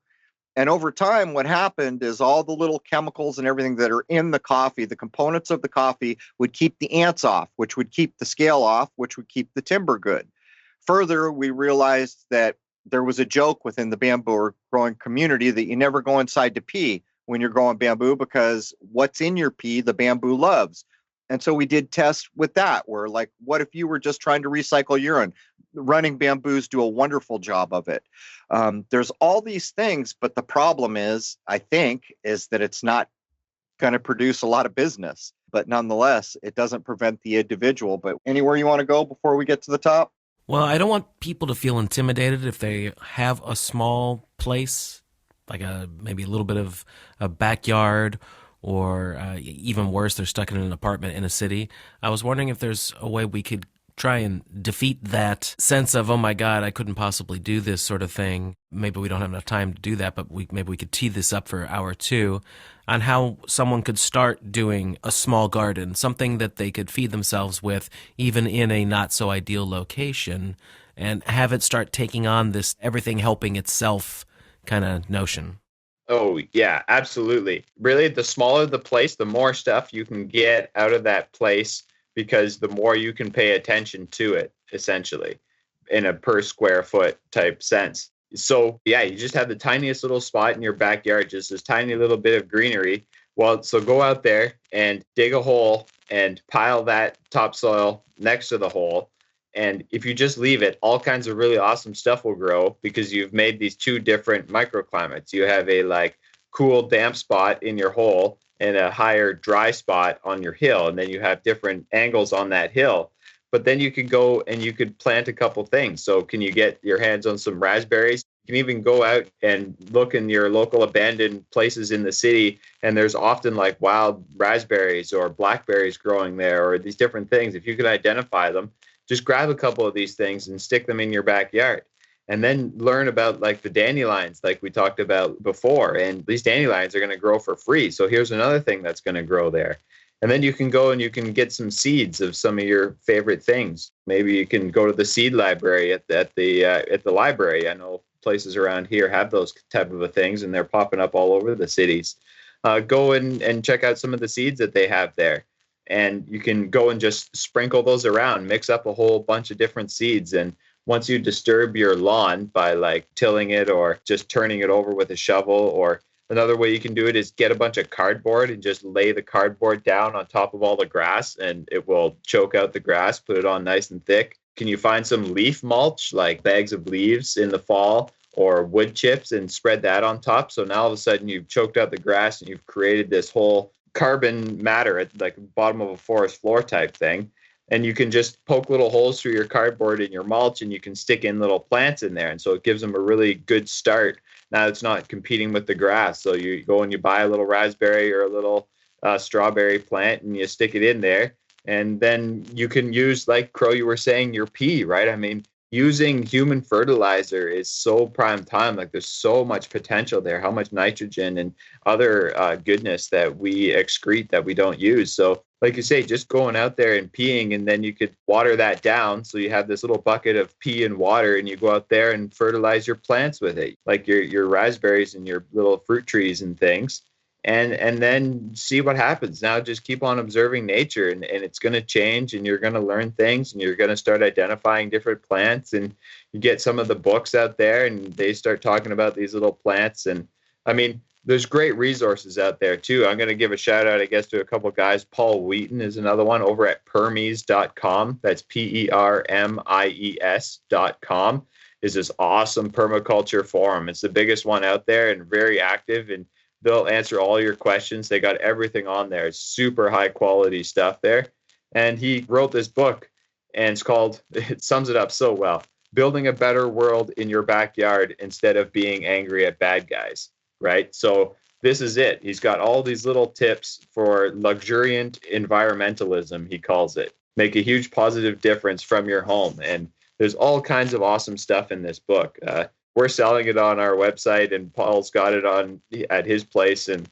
And over time, what happened is all the little chemicals and everything that are in the coffee, the components of the coffee, would keep the ants off, which would keep the scale off, which would keep the timber good. Further, we realized that there was a joke within the bamboo growing community that you never go inside to pee. when you're growing bamboo, because what's in your pea, the bamboo loves. And so we did tests with that, where like, what if you were just trying to recycle urine? Running bamboos do a wonderful job of it. There's all these things, but the problem is, I think, is that it's not going to produce a lot of business. But nonetheless, it doesn't prevent the individual. But anywhere you want to go before we get to the top? Well, I don't want people to feel intimidated if they have a small place, like maybe a little bit of a backyard, or even worse, they're stuck in an apartment in a city. I was wondering if there's a way we could try and defeat that sense of, oh my God, I couldn't possibly do this sort of thing. Maybe we don't have enough time to do that, but maybe we could tee this up for an hour or two on how someone could start doing a small garden, something that they could feed themselves with, even in a not so ideal location, and have it start taking on this everything helping itself kind of notion. Oh, yeah, absolutely. Really, the smaller the place, the more stuff you can get out of that place, because the more you can pay attention to it, essentially, in a per square foot type sense. So, yeah, you just have the tiniest little spot in your backyard, just this tiny little bit of greenery. Well, so go out there and dig a hole and pile that topsoil next to the hole. And if you just leave it, all kinds of really awesome stuff will grow, because you've made these two different microclimates. You have a like cool, damp spot in your hole and a higher dry spot on your hill. And then you have different angles on that hill. But then you could go and you could plant a couple things. So can you get your hands on some raspberries? You can even go out and look in your local abandoned places in the city, and there's often like wild raspberries or blackberries growing there, or these different things. If you could identify them, just grab a couple of these things and stick them in your backyard. And then learn about like the dandelions, like we talked about before. And these dandelions are going to grow for free. So here's another thing that's going to grow there. And then you can go and you can get some seeds of some of your favorite things. Maybe you can go to the seed library at the library. I know places around here have those type of things, and they're popping up all over the cities. Go and check out some of the seeds that they have there. And you can go and just sprinkle those around, mix up a whole bunch of different seeds. And once you disturb your lawn by like tilling it or just turning it over with a shovel, or another way you can do it is get a bunch of cardboard and just lay the cardboard down on top of all the grass, and it will choke out the grass, put it on nice and thick. Can you find some leaf mulch, like bags of leaves in the fall, or wood chips, and spread that on top? So now all of a sudden you've choked out the grass and you've created this whole carbon matter at like the bottom of a forest floor type thing. And you can just poke little holes through your cardboard and your mulch, and you can stick in little plants in there. And so it gives them a really good start. Now it's not competing with the grass. So you go and you buy a little raspberry or a little strawberry plant, and you stick it in there. And then you can use, like Crow, you were saying, your pea, right? I mean, using human fertilizer is so prime time. Like there's so much potential there, how much nitrogen and other goodness that we excrete that we don't use. So like you say, just going out there and peeing, and then you could water that down. So you have this little bucket of pee and water, and you go out there and fertilize your plants with it, like your raspberries and your little fruit trees and things. And then see what happens. Now just keep on observing nature, and it's going to change, and you're going to learn things, and you're going to start identifying different plants. And you get some of the books out there, and they start talking about these little plants. And I mean, there's great resources out there too. I'm going to give a shout out, I guess, to a couple of guys. Paul Wheaton is another one over at permies.com. That's permies.com. Is this awesome permaculture forum. It's the biggest one out there and very active, and they'll answer all your questions. They got everything on there. It's super high quality stuff there. And he wrote this book, and it's called, it sums it up so well, Building a Better World in Your Backyard Instead of Being Angry at Bad Guys. Right? So this is it. He's got all these little tips for luxuriant environmentalism, he calls it. Make a huge positive difference from your home. And there's all kinds of awesome stuff in this book. We're selling it on our website, and Paul's got it on at his place, and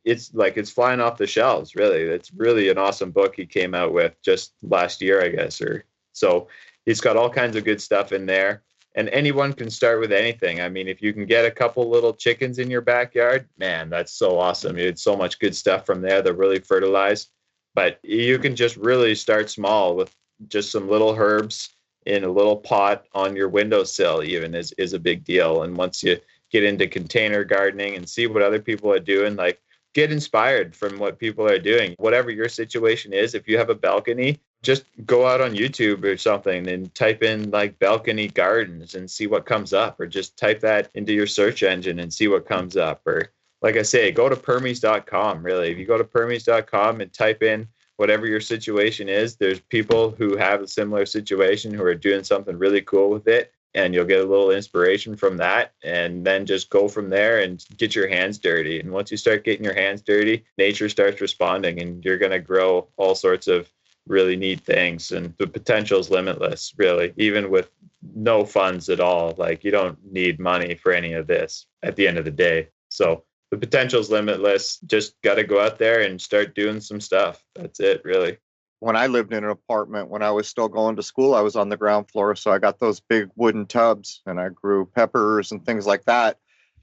it's flying off the shelves, really. It's really an awesome book he came out with just last year, I guess, or so. He's got all kinds of good stuff in there. And anyone can start with anything. I mean, if you can get a couple little chickens in your backyard, man, that's so awesome. It's so much good stuff from there that really fertilize. But you can just really start small with just some little herbs in a little pot on your windowsill, even is a big deal. And once you get into container gardening and see what other people are doing. Like, get inspired from what people are doing. Whatever your situation is, if you have a balcony, just go out on YouTube or something and type in like balcony gardens and see what comes up, or just type that into your search engine and see what comes up. Or like I say, go to permies.com. Really, if you go to permies.com and type in whatever your situation is, there's people who have a similar situation who are doing something really cool with it. And you'll get a little inspiration from that, and then just go from there and get your hands dirty. And once you start getting your hands dirty, nature starts responding, and you're going to grow all sorts of really neat things. And the potential is limitless, really, even with no funds at all. Like, you don't need money for any of this at the end of the day. So the potential is limitless. Just got to go out there and start doing some stuff. That's it, really. When I lived in an apartment, when I was still going to school, I was on the ground floor. So I got those big wooden tubs, and I grew peppers and things like that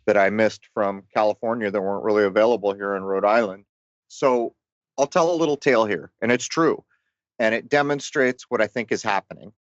I missed from California that weren't really available here in Rhode Island. So I'll tell a little tale here, and it's true. And it demonstrates what I think is happening.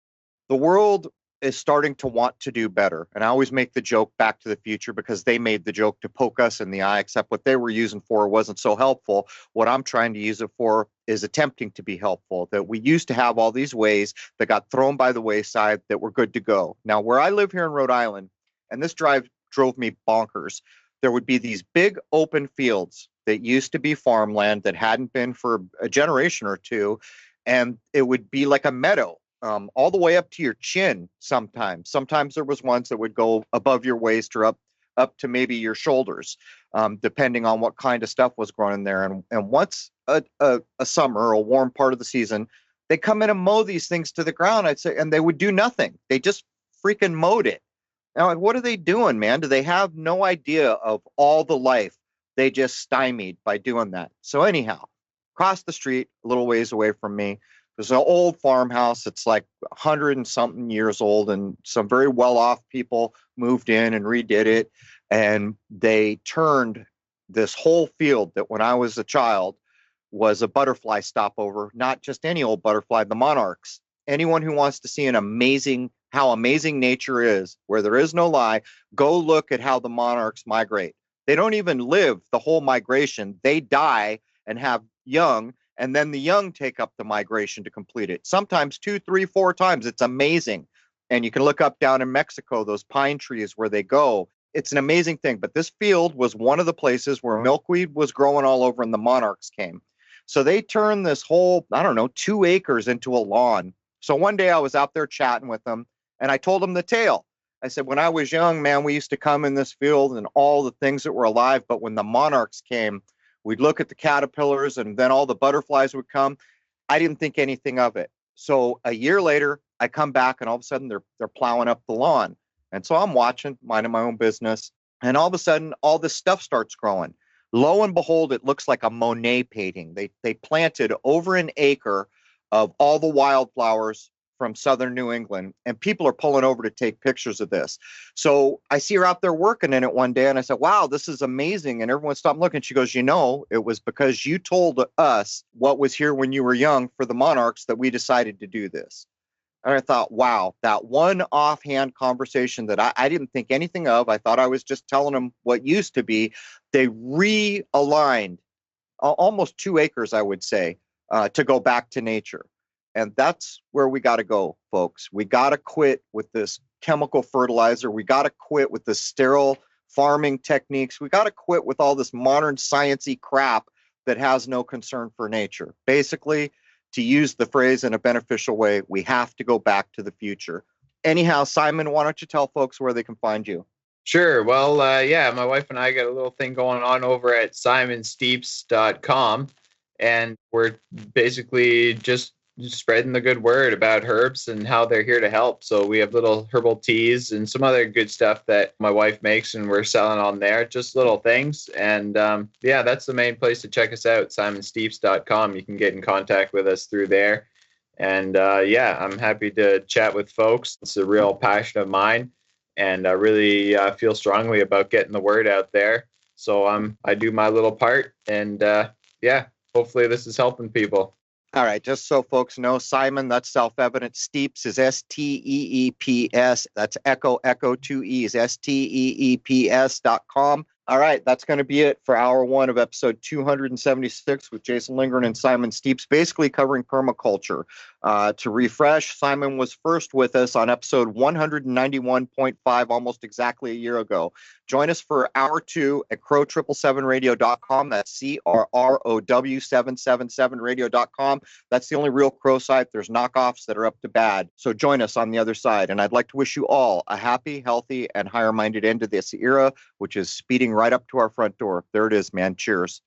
The world is starting to want to do better. And I always make the joke Back to the Future, because they made the joke to poke us in the eye, except what they were using for wasn't so helpful. What I'm trying to use it for is attempting to be helpful. That we used to have all these ways that got thrown by the wayside that were good to go. Now, where I live here in Rhode Island, and this drove me bonkers, there would be these big open fields that used to be farmland that hadn't been for a generation or two. And it would be like a meadow. All the way up to your chin sometimes. Sometimes there was ones that would go above your waist or up to maybe your shoulders, depending on what kind of stuff was growing in there. And once a summer, a warm part of the season, they come in and mow these things to the ground, I'd say, and they would do nothing. They just freaking mowed it. Now, what are they doing, man? Do they have no idea of all the life they just stymied by doing that? So anyhow, across the street, a little ways away from me, there's an old farmhouse. It's like 100 and something years old, and some very well-off people moved in and redid it. And they turned this whole field that when I was a child was a butterfly stopover, not just any old butterfly, the monarchs. Anyone who wants to see how amazing nature is, where there is no lie, go look at how the monarchs migrate. They don't even live the whole migration. They die and have young, and then the young take up the migration to complete it. Sometimes 2, 3, 4 times. It's amazing. And you can look up down in Mexico, those pine trees where they go. It's an amazing thing. But this field was one of the places where milkweed was growing all over and the monarchs came. So they turned this whole, 2 acres into a lawn. So one day I was out there chatting with them, and I told them the tale. I said, when I was young, man, we used to come in this field and all the things that were alive. But when the monarchs came, we'd look at the caterpillars, and then all the butterflies would come. I didn't think anything of it. So a year later, I come back, and all of a sudden they're plowing up the lawn. And so I'm watching, minding my own business. And all of a sudden, all this stuff starts growing. Lo and behold, it looks like a Monet painting. They planted over an acre of all the wildflowers from southern New England, and people are pulling over to take pictures of this. So I see her out there working in it one day, and I said, wow, this is amazing. And everyone stopped looking. She goes, it was because you told us what was here when you were young for the monarchs that we decided to do this. And I thought, wow, that one offhand conversation that I didn't think anything of. I thought I was just telling them what used to be. They realigned almost 2 acres, I would say, to go back to nature. And that's where we got to go, folks. We got to quit with this chemical fertilizer. We got to quit with the sterile farming techniques. We got to quit with all this modern sciencey crap that has no concern for nature. Basically, to use the phrase in a beneficial way, we have to go back to the future. Anyhow, Simon, why don't you tell folks where they can find you? Sure. Well, my wife and I got a little thing going on over at simonsteeps.com, and we're basically just spreading the good word about herbs and how they're here to help. So we have little herbal teas and some other good stuff that my wife makes, and we're selling on there, just little things. And that's the main place to check us out, simonsteeps.com. You can get in contact with us through there. And I'm happy to chat with folks. It's a real passion of mine, and I really feel strongly about getting the word out there. So I do my little part, and hopefully this is helping people. All right, just so folks know, Simon, that's self-evident. Steeps is Steeps. That's Echo, Echo, two E's, Steeps.com. All right, that's going to be it for hour one of episode 276 with Jason Lindgren and Simon Steeps, basically covering permaculture. To refresh, Simon was first with us on episode 191.5, almost exactly a year ago. Join us for hour two at crow777radio.com. That's CRROW777radio.com. That's the only real Crow site. There's knockoffs that are up to bad. So join us on the other side. And I'd like to wish you all a happy, healthy, and higher-minded end to this era, which is speeding right up to our front door. There it is, man. Cheers.